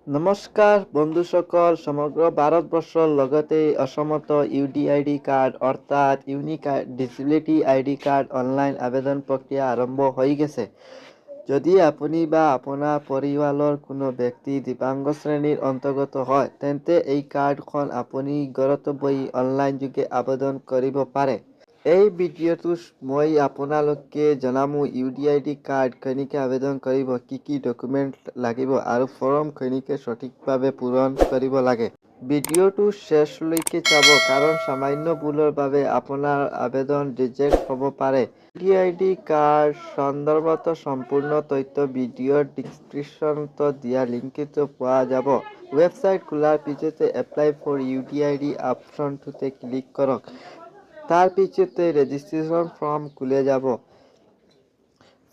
নমস্কাৰ বন্ধুসকল, সমগ্ৰ ভাৰতবৰ্ষৰ লগতে অসমতো UDID কাৰ্ড অৰ্থাৎ unique disability ID card online আবেদন প্ৰক্ৰিয়া আৰম্ভ হৈ গৈছে। যদি আপুনি বা আপোনাৰ পৰিয়ালৰ কোনো ব্যক্তি দিব্যাংগ শ্ৰেণীৰ অন্তৰ্গত হয়, তেন্তে এই কাৰ্ডখন আপুনি ঘৰতে বহি অনলাইন যোগে আবেদন কৰিব পাৰে। এই ভিডিঅ'টো মই আপোনালোকে জনামু UDID কাৰ্ড কেনেকৈ আবেদন কৰিব, কি ডকুমেণ্ট লাগিব আৰু ফৰ্ম কেনেকৈ সঠিকভাৱে পূৰণ কৰিব লাগে। ভিডিঅ'টো শেষলৈকে চাব, কাৰণ সামান্য ভুলৰ বাবে আপোনাৰ আবেদন ৰিজেক্ট হ'ব পাৰে। UDID কাৰ্ড সন্দৰ্ভত সম্পূৰ্ণ তথ্য ভিডিঅ'ৰ ডিসক্ৰিপশ্যনত দিয়া লিংকত পোৱা যাব। ৱেবছাইট খোলাৰ পিছতে এপ্লাই ফৰ UDID অপশ্যনটোতে ক্লিক কৰক। তাৰ পিছতে ৰেজিষ্ট্ৰেশ্যন ফৰ্ম খুলে যাব।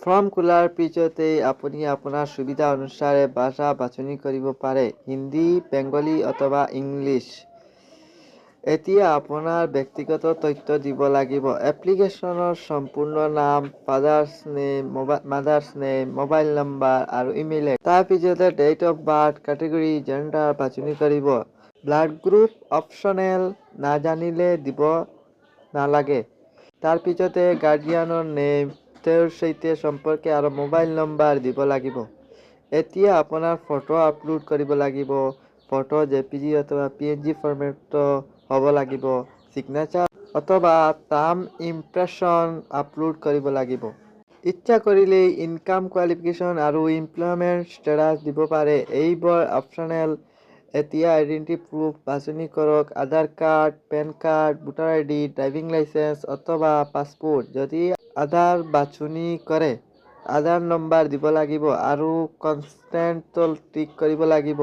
ফৰ্ম খোলাৰ পিছতে আপুনি আপোনাৰ সুবিধা অনুসাৰে ভাষা বাছনি কৰিব পাৰে, হিন্দী, বেংগলী অথবা ইংলিছ। এতিয়া আপোনাৰ ব্যক্তিগত তথ্য দিব লাগিব। এপ্লিকেশ্যনৰ সম্পূৰ্ণ নাম, father's name, mother's name, mobile number আৰু ইমেইল। তাৰ পিছতে date of birth, category, gender বাছনি কৰিব। ব্লাড গ্ৰুপ অপশ্যনেল, নাজানিলে দিব নালাগে। তাৰ পিছতে গাৰ্ডিয়ানৰ নেম, তেওঁৰ সৈতে সম্পৰ্ক আৰু মোবাইল নম্বৰ দিব লাগিব। এতিয়া আপোনাৰ ফটো আপলোড কৰিব লাগিব। ফটো JPG অথবা PNG ফৰ্মেটত হ'ব লাগিব। চিগনেচাৰ অথবা থাম্ব ইমপ্ৰেছন আপলোড কৰিব লাগিব। ইচ্ছা কৰিলে ইনকাম কোৱালিফিকেশ্যন আৰু এমপ্লয়মেণ্ট ষ্টেটাছ দিব পাৰে। এইবোৰ অপশ্যনেল। এতিয়া আইডেণ্টিটি প্ৰুফ বাছনি কৰক। Aadhaar card, PAN card, voter ID, driving licence অথবা পাছপোৰ্ট। যদি আধাৰ বাছনি কৰে, আধাৰ নম্বৰ দিব লাগিব আৰু কনষ্টেণ্টত টিক কৰিব লাগিব।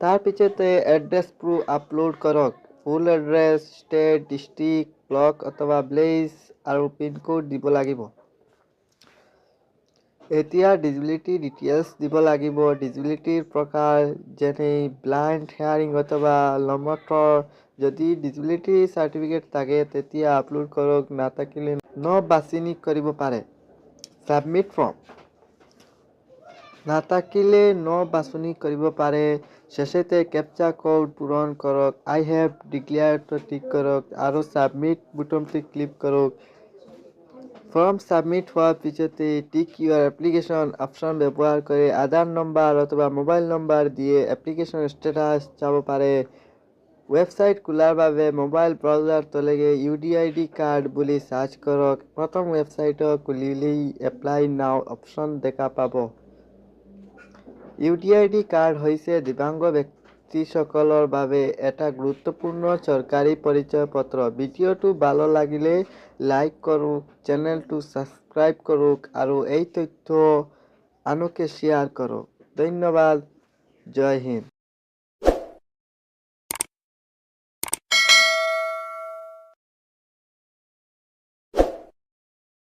তাৰ পিছতে এড্ৰেছ প্ৰুফ আপলোড কৰক। ফুল এড্ৰেছ, ষ্টেট, ডিষ্ট্ৰিক্ট, ব্লক অথবা ভিলেজ আৰু পিনক'ড দিব লাগিব। এতিয়া ডিসেবিলিটি ডিটেইলছ দিব লাগিব। ডিসেবিলিটিৰ প্ৰকাৰ যেনে ব্লাইণ্ড, হেয়াৰিং অথবা লমথৰ। যদি ডিসেবিলিটি চাৰ্টিফিকেট থাকে তেতিয়া আপলোড কৰক, নাথাকিলে ন বাছনি কৰিব পাৰে। সাবমিট ফৰ্ম নাথাকিলে ন বাছনি কৰিব পাৰে। শেষতে কেপচা কোড পূৰণ কৰক। আই হেভ ডিক্লেয়াৰ্ড টিক কৰক আৰু সাবমিট বুটামটো ক্লিক কৰক। ফৰ্ম সাবমিট হোৱাৰ পিছতে টিক ইউৰ এপ্লিকেশ্যন অপশ্যন ব্যৱহাৰ কৰি আধাৰ নম্বৰ অথবা মোবাইল নম্বৰ দিয়ে এপ্লিকেশ্যন ষ্টেটাছ চাব পাৰে। ৱেবছাইট খোলাৰ বাবে মোবাইল ব্ৰাউজাৰ তলৈকে UDID কাৰ্ড বুলি চাৰ্চ কৰক। প্ৰথম ৱেবছাইট খুলিলেই এপ্লাই নাও অপশ্যন দেখা পাব। UDID কাৰ্ড হৈছে দিব্যাংগ ব্যক্তিসকলৰ বাবে এটা গুৰুত্বপূৰ্ণ চৰকাৰী পৰিচয় পত্ৰ। ভিডিঅ'টো ভাল লাগিলে লাইক কৰক, চেনেলটো ছাবস্ক্ৰাইব কৰক আৰু এই তথ্য আনকে শ্বেয়াৰ কৰক। ধন্যবাদ। জয় হিন্দ।